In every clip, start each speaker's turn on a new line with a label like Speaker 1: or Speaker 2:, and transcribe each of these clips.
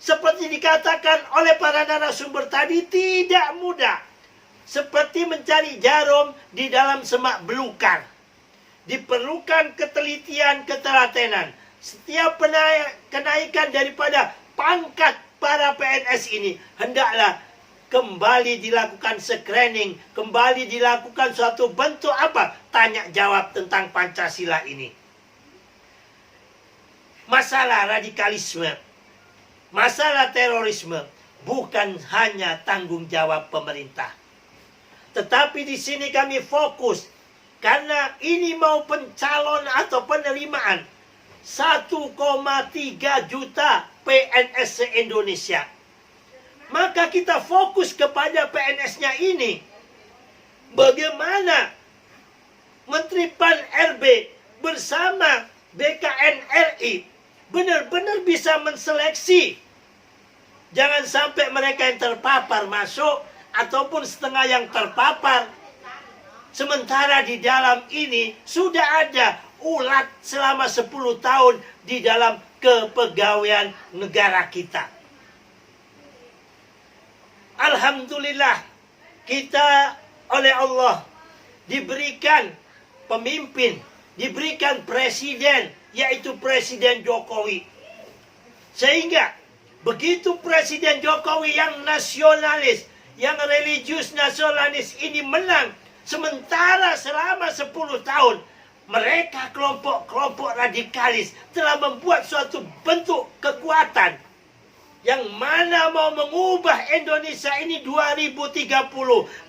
Speaker 1: Seperti dikatakan oleh para narasumber tadi, tidak mudah. Seperti mencari jarum di dalam semak belukar. Diperlukan ketelitian, ketelatenan. Setiap kenaikan daripada pangkat para PNS ini hendaklah kembali dilakukan screening, kembali dilakukan suatu bentuk apa? Tanya jawab tentang Pancasila ini. Masalah radikalisme, masalah terorisme bukan hanya tanggung jawab pemerintah. Tetapi di sini kami fokus karena ini mau pencalon atau penerimaan 1,3 juta PNS se-Indonesia. Maka kita fokus kepada PNS-nya ini. Bagaimana Menteri Pan-RB bersama BKN-RI benar-benar bisa menseleksi. Jangan sampai mereka yang terpapar masuk ataupun setengah yang terpapar. Sementara di dalam ini sudah ada ulat selama 10 tahun di dalam kepegawaian negara kita. Alhamdulillah kita oleh Allah diberikan pemimpin, diberikan presiden, yaitu Presiden Jokowi. Sehingga begitu Presiden Jokowi yang nasionalis, yang religius nasionalis ini menang, sementara selama 10 tahun mereka kelompok-kelompok radikalis telah membuat suatu bentuk kekuatan yang mana mau mengubah Indonesia ini 2030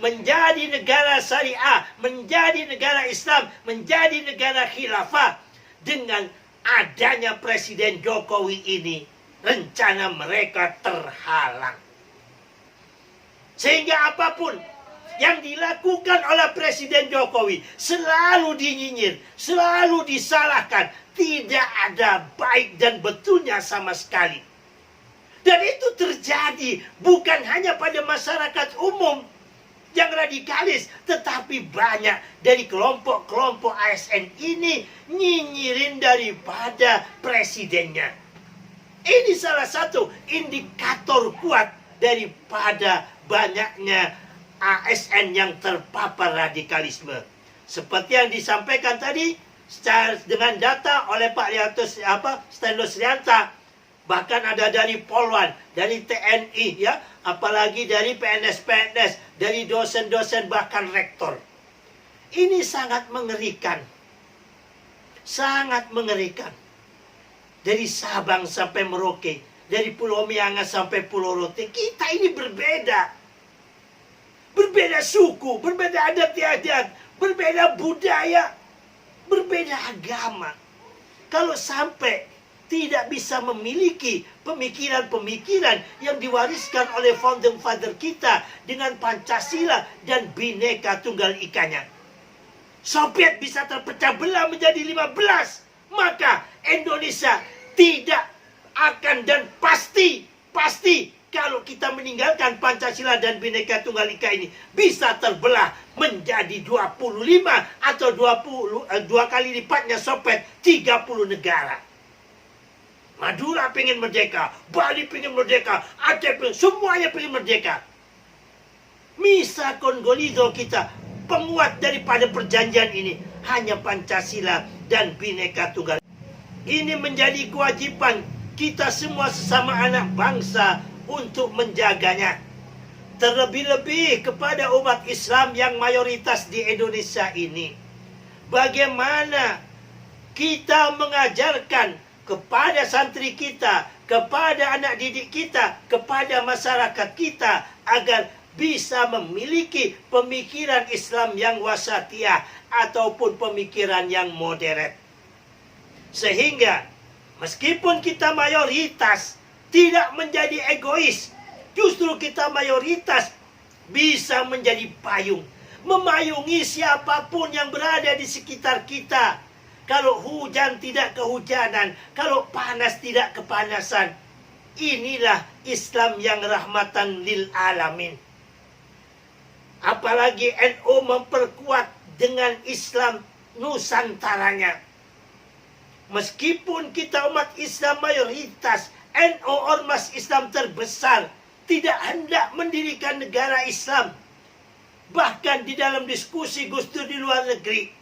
Speaker 1: menjadi negara syariah, menjadi negara Islam, menjadi negara khilafah. Dengan adanya Presiden Jokowi ini, rencana mereka terhalang. Sehingga apapun yang dilakukan oleh Presiden Jokowi selalu dinyinyir, selalu disalahkan, tidak ada baik dan betulnya sama sekali. Dan itu terjadi bukan hanya pada masyarakat umum yang radikalis, tetapi banyak dari kelompok-kelompok ASN ini nyinyirin daripada presidennya. Ini salah satu indikator kuat daripada banyaknya ASN yang terpapar radikalisme. Seperti yang disampaikan tadi dengan data oleh Pak Stenlos Rianta, bahkan ada dari Polwan, dari TNI, ya, apalagi dari PNS-PNS, dari dosen-dosen, bahkan rektor. Ini sangat mengerikan. Sangat mengerikan. Dari Sabang sampai Merauke, dari Pulau Miangas sampai Pulau Rote, kita ini berbeda. Berbeda suku, berbeda adat istiadat, berbeda budaya, berbeda agama. Kalau sampai tidak bisa memiliki pemikiran-pemikiran yang diwariskan oleh founding father kita dengan Pancasila dan Bhinneka Tunggal Ikanya, Soviet bisa terpecah belah menjadi 15. Maka Indonesia tidak akan dan pasti kalau kita meninggalkan Pancasila dan Bhinneka Tunggal Ika ini bisa terbelah menjadi 25 atau 2 kali lipatnya Soviet, 30 negara. Madura pengen merdeka, Bali pengen merdeka, Aceh pengen, semuanya pengen merdeka. Misa Kongolido kita, penguat daripada perjanjian ini, hanya Pancasila dan Bhinneka Tunggal. Ini menjadi kewajiban kita semua sesama anak bangsa untuk menjaganya. Terlebih-lebih kepada umat Islam yang mayoritas di Indonesia ini. Bagaimana kita mengajarkan kepada santri kita, kepada anak didik kita, kepada masyarakat kita agar bisa memiliki pemikiran Islam yang wasatiyah ataupun pemikiran yang moderat. Sehingga meskipun kita mayoritas tidak menjadi egois, justru kita mayoritas bisa menjadi payung, memayungi siapapun yang berada di sekitar kita. Kalau hujan tidak kehujanan, kalau panas tidak kepanasan. Inilah Islam yang rahmatan lil alamin. Apalagi NU memperkuat dengan Islam Nusantaranya. Meskipun kita umat Islam mayoritas NU ormas Islam terbesar tidak hendak mendirikan negara Islam. Bahkan di dalam diskusi Gus Dur di luar negeri,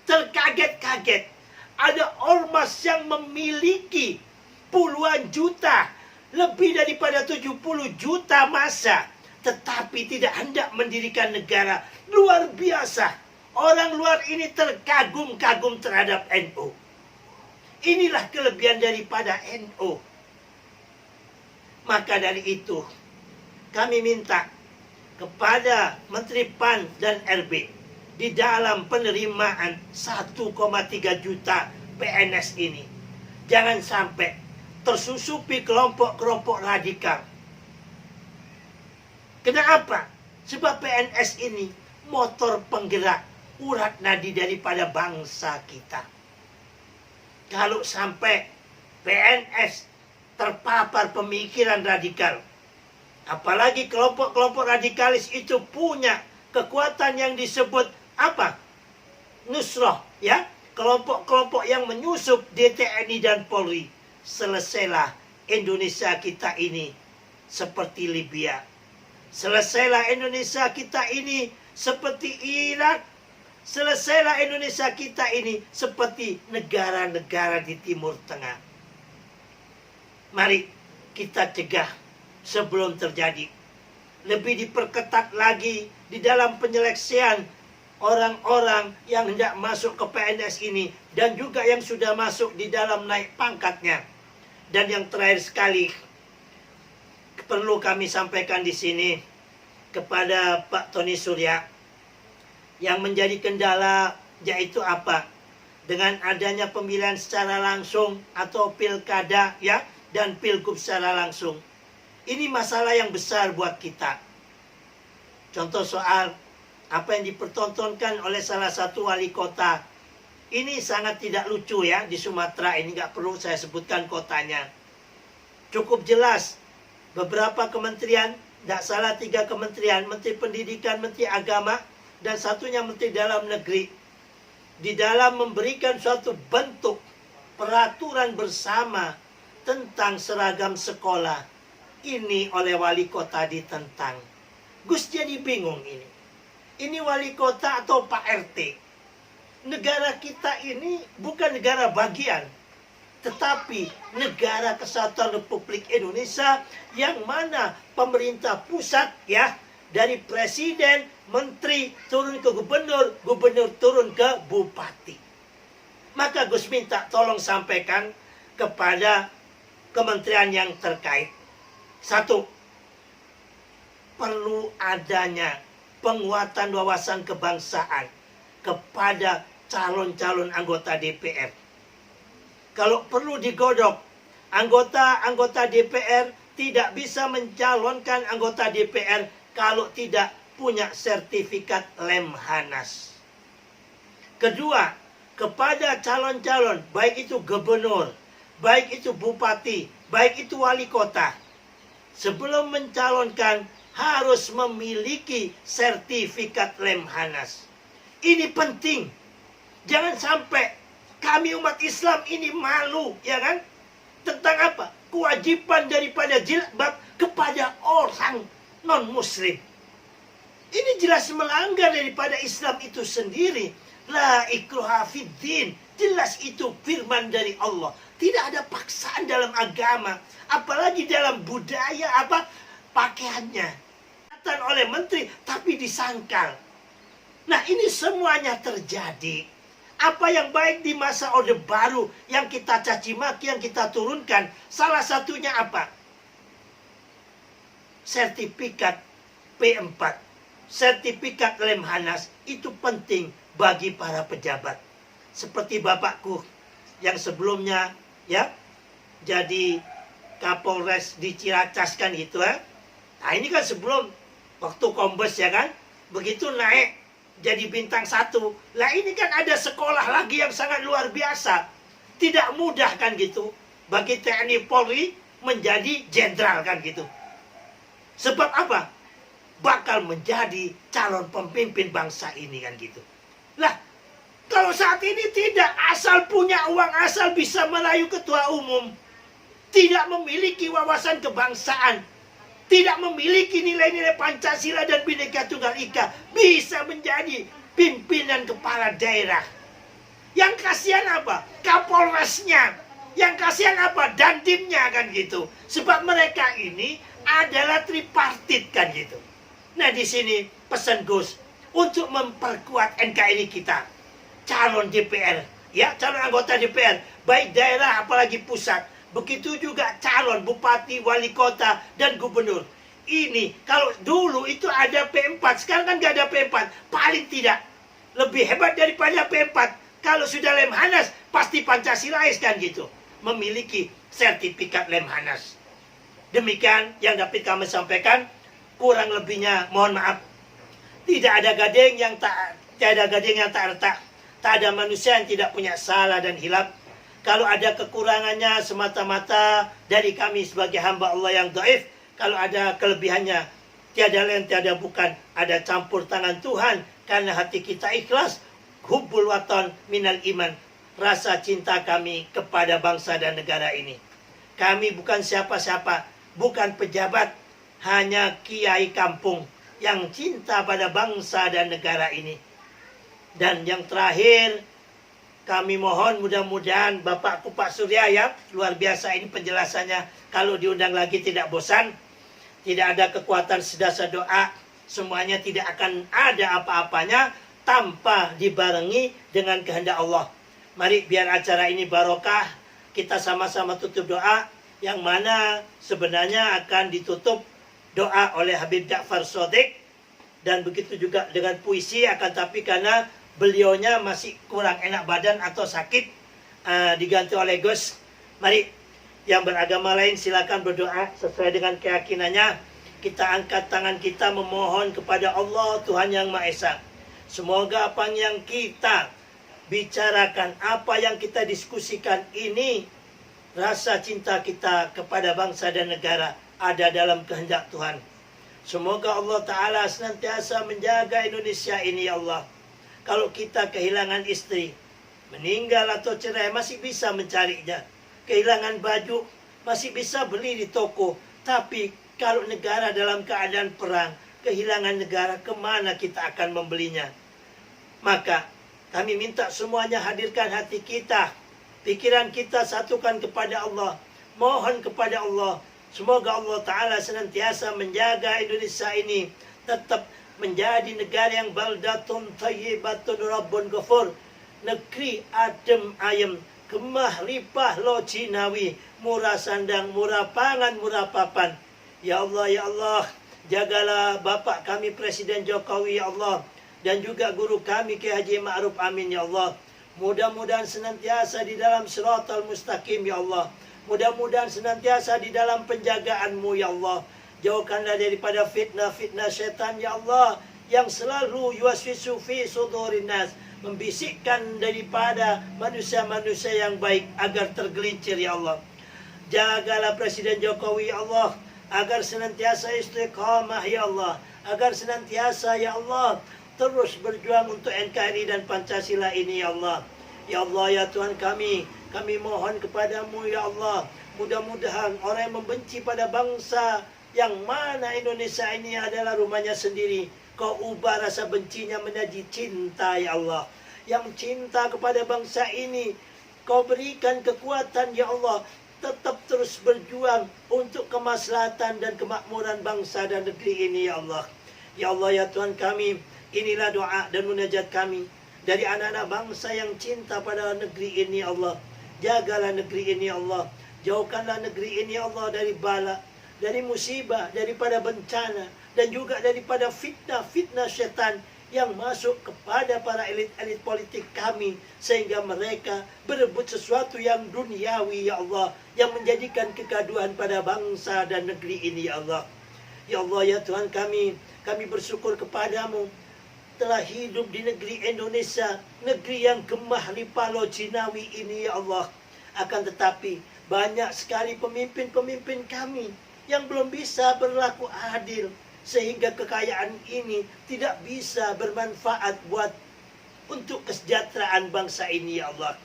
Speaker 1: terkaget-kaget ada ormas yang memiliki puluhan juta, lebih daripada 70 juta massa, tetapi tidak hendak mendirikan negara. Luar biasa. Orang luar ini terkagum-kagum terhadap NU. Inilah kelebihan daripada NU. Maka dari itu, kami minta kepada Menteri PAN dan RB, di dalam penerimaan 1,3 juta PNS ini, jangan sampai tersusupi kelompok-kelompok radikal. Kenapa? Sebab PNS ini motor penggerak urat nadi daripada bangsa kita. Kalau sampai PNS terpapar pemikiran radikal, apalagi kelompok-kelompok radikalis itu punya kekuatan yang disebut apa? Nusroh, ya? Kelompok-kelompok yang menyusup di TNI dan Polri. Selesailah Indonesia kita ini seperti Libya. Selesailah Indonesia kita ini seperti Irak. Selesailah Indonesia kita ini seperti negara-negara di Timur Tengah. Mari kita cegah sebelum terjadi. Lebih diperketat lagi di dalam penyeleksian orang-orang yang hendak masuk ke PNS ini, dan juga yang sudah masuk di dalam naik pangkatnya. Dan yang terakhir sekali, perlu kami sampaikan di sini kepada Pak Tony Surya, yang menjadi kendala yaitu apa? Dengan adanya pemilihan secara langsung atau pilkada, ya, dan pilgub secara langsung. Ini masalah yang besar buat kita. Contoh soal apa yang dipertontonkan oleh salah satu wali kota. Ini sangat tidak lucu, ya, di Sumatera ini, nggak perlu saya sebutkan kotanya. Cukup jelas, beberapa kementerian, tidak salah 3 kementerian, Menteri Pendidikan, Menteri Agama, dan satunya Menteri Dalam Negeri, di dalam memberikan suatu bentuk peraturan bersama tentang seragam sekolah, ini oleh wali kota ditentang. Gus jadi bingung ini. Ini wali kota atau Pak RT? Negara kita ini bukan negara bagian, tetapi negara kesatuan Republik Indonesia, yang mana pemerintah pusat, ya, dari presiden, menteri turun ke gubernur, gubernur turun ke bupati. Maka Gus minta tolong sampaikan kepada kementerian yang terkait. 1, perlu adanya penguatan wawasan kebangsaan kepada calon-calon anggota DPR. Kalau perlu digodok, anggota-anggota DPR tidak bisa mencalonkan anggota DPR kalau tidak punya sertifikat Lemhanas. Kedua, kepada calon-calon, baik itu gubernur, baik itu bupati, baik itu wali kota, sebelum mencalonkan harus memiliki sertifikat Lemhanas. Ini penting. Jangan sampai kami umat Islam ini malu, ya kan? Tentang apa? Kewajiban daripada jilbab kepada orang non-muslim. Ini jelas melanggar daripada Islam itu sendiri. La ikraha fiddin. Jelas itu firman dari Allah. Tidak ada paksaan dalam agama, apalagi dalam budaya apa? Pakaiannya. Dikatakan oleh menteri tapi disangkal. Nah, ini semuanya terjadi. Apa yang baik di masa Orde Baru yang kita caci maki, yang kita turunkan, salah satunya apa? Sertifikat P4, sertifikat Lemhanas, itu penting bagi para pejabat. Seperti bapakku yang sebelumnya, ya, jadi Kapolres di Ciracas kan gitu, ya. Nah, ini kan sebelum waktu Kombes, ya kan, begitu naik jadi bintang 1. Lah ini kan ada sekolah lagi yang sangat luar biasa. Tidak mudah kan gitu bagi TNI Polri menjadi jenderal kan gitu. Sebab apa? Bakal menjadi calon pemimpin bangsa ini kan gitu. Lah, kalau saat ini tidak, asal punya uang, asal bisa merayu ketua umum, tidak memiliki wawasan kebangsaan, tidak memiliki nilai-nilai Pancasila dan Bhinneka Tunggal Ika, bisa menjadi pimpinan kepala daerah. Yang kasihan apa? Kapolresnya. Yang kasihan apa? Dandimnya, kan gitu. Sebab mereka ini adalah tripartit, kan gitu. Nah, di sini pesan Gus untuk memperkuat NKRI kita, calon DPR, ya, calon anggota DPR, baik daerah apalagi pusat. Begitu juga calon bupati, wali kota, dan gubernur. Ini, kalau dulu itu ada P4, sekarang kan nggak ada P4. Paling tidak, lebih hebat daripada P4. Kalau sudah Lemhanas, pasti Pancasilais, kan gitu. Memiliki sertifikat Lemhanas. Demikian yang dapat kami sampaikan. Kurang lebihnya, mohon maaf. Tidak ada gading yang tak retak. Tak ada manusia yang tidak punya salah dan hilaf. Kalau ada kekurangannya semata-mata dari kami sebagai hamba Allah yang dhaif. Kalau ada kelebihannya, tiada lain tiada bukan, ada campur tangan Tuhan. Karena hati kita ikhlas, hubbul watan minal iman. Rasa cinta kami kepada bangsa dan negara ini. Kami bukan siapa-siapa, bukan pejabat, hanya kiai kampung yang cinta pada bangsa dan negara ini. Dan yang terakhir, kami mohon mudah-mudahan Bapakku Pak Surya, ya, luar biasa ini penjelasannya. Kalau diundang lagi tidak bosan, tidak ada kekuatan sedasa doa, semuanya tidak akan ada apa-apanya tanpa dibarengi dengan kehendak Allah. Mari biar acara ini barokah, kita sama-sama tutup doa, yang mana sebenarnya akan ditutup doa oleh Habib Ja'far Shadiq, dan begitu juga dengan puisi, akan tapi karena beliaunya masih kurang enak badan atau sakit, diganti oleh Gus. Mari yang beragama lain silakan berdoa sesuai dengan keyakinannya. Kita angkat tangan kita memohon kepada Allah Tuhan Yang Maha Esa. Semoga apa yang kita bicarakan, apa yang kita diskusikan ini, rasa cinta kita kepada bangsa dan negara ada dalam kehendak Tuhan. Semoga Allah Ta'ala senantiasa menjaga Indonesia ini, ya Allah. Kalau kita kehilangan istri, meninggal atau cerai, masih bisa mencarinya. Kehilangan baju, masih bisa beli di toko. Tapi kalau negara dalam keadaan perang, kehilangan negara, kemana kita akan membelinya? Maka kami minta semuanya hadirkan hati kita, pikiran kita satukan kepada Allah. Mohon kepada Allah, semoga Allah Ta'ala senantiasa menjaga Indonesia ini tetap menjadi negara yang baldatun thayyibatun rabbun ghafur, negeri adem ayem, gemah lipah lo Cinawi, murah sandang, murah pangan, murah papan. Ya Allah, ya Allah, jagalah Bapak kami Presiden Jokowi, ya Allah, dan juga guru kami Kiai Haji Ma'ruf Amin, ya Allah. Mudah-mudahan senantiasa di dalam Shiratal Mustaqim, ya Allah. Mudah-mudahan senantiasa di dalam penjagaan-Mu, ya Allah. Jauhkanlah daripada fitnah-fitnah syaitan, ya Allah, yang selalu yuwaswisu fi sudurin nas, membisikkan daripada manusia-manusia yang baik agar tergelincir, ya Allah. Jagalah Presiden Jokowi, ya Allah, agar senantiasa istiqamah, ya Allah. Agar senantiasa, ya Allah, terus berjuang untuk NKRI dan Pancasila ini, ya Allah. Ya Allah, ya Tuhan kami mohon kepadamu, ya Allah. Mudah-mudahan orang yang membenci pada bangsa yang mana Indonesia ini adalah rumahnya sendiri, Kau ubah rasa bencinya menjadi cinta, ya Allah. Yang cinta kepada bangsa ini, Kau berikan kekuatan, ya Allah, tetap terus berjuang untuk kemaslahatan dan kemakmuran bangsa dan negeri ini, ya Allah. Ya Allah, ya Tuhan kami, inilah doa dan munajat kami dari anak-anak bangsa yang cinta pada negeri ini, ya Allah. Jagalah negeri ini, ya Allah. Jauhkanlah negeri ini, ya Allah, dari bala, dari musibah, daripada bencana, dan juga daripada fitnah-fitnah syaitan yang masuk kepada para elit-elit politik kami, sehingga mereka berebut sesuatu yang duniawi, ya Allah, yang menjadikan kegaduhan pada bangsa dan negeri ini, ya Allah. Ya Allah, ya Tuhan kami bersyukur kepadamu telah hidup di negeri Indonesia, negeri yang gemah lipah lo Cinawi ini, ya Allah. Akan tetapi banyak sekali pemimpin-pemimpin kami yang belum bisa berlaku adil, sehingga kekayaan ini tidak bisa bermanfaat untuk kesejahteraan bangsa ini, ya Allah.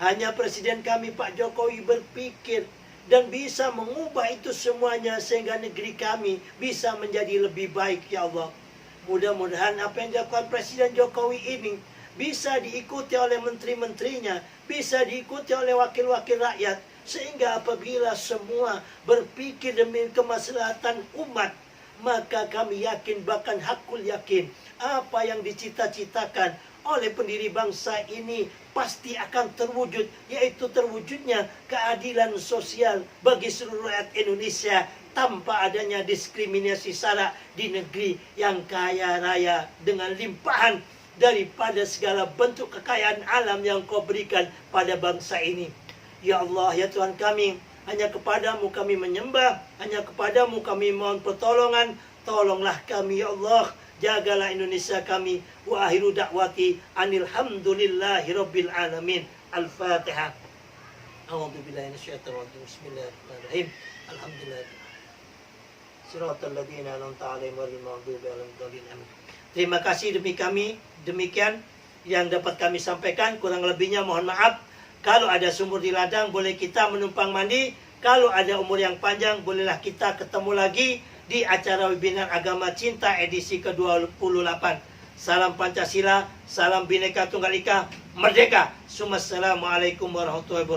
Speaker 1: Hanya Presiden kami Pak Jokowi berpikir dan bisa mengubah itu semuanya sehingga negeri kami bisa menjadi lebih baik ya Allah. Mudah-mudahan apa yang dilakukan Presiden Jokowi ini bisa diikuti oleh menteri-menterinya, bisa diikuti oleh wakil-wakil rakyat, sehingga apabila semua berpikir demi kemaslahatan umat, maka kami yakin, bahkan hakul yakin, apa yang dicita-citakan oleh pendiri bangsa ini pasti akan terwujud, yaitu terwujudnya keadilan sosial bagi seluruh rakyat Indonesia tanpa adanya diskriminasi sara di negeri yang kaya raya dengan limpahan daripada segala bentuk kekayaan alam yang Kau berikan pada bangsa ini. Ya Allah, ya Tuhan kami, hanya kepadamu kami menyembah, hanya kepadamu kami mohon pertolongan. Tolonglah kami ya Allah, jagalah Indonesia kami. Wa akhiru da'wati anil hamdulillahi rabbil alamin. Al-Fatihah. A'udzubillahi minasyaitonir rajim. Bismillahirrahmanirrahim. Alhamdulillah. Shiratal ladzina an'amta 'alaihim ghairil maghdubi 'alaihim waladdallin. Terima kasih demikian yang dapat kami sampaikan. Kurang lebihnya mohon maaf. Kalau ada sumur di ladang, boleh kita menumpang mandi. Kalau ada umur yang panjang, bolehlah kita ketemu lagi di acara webinar Agama Cinta edisi ke-28. Salam Pancasila, salam Bhinneka Tunggal Ika, Merdeka. Assalamualaikum warahmatullahi wabarakatuh.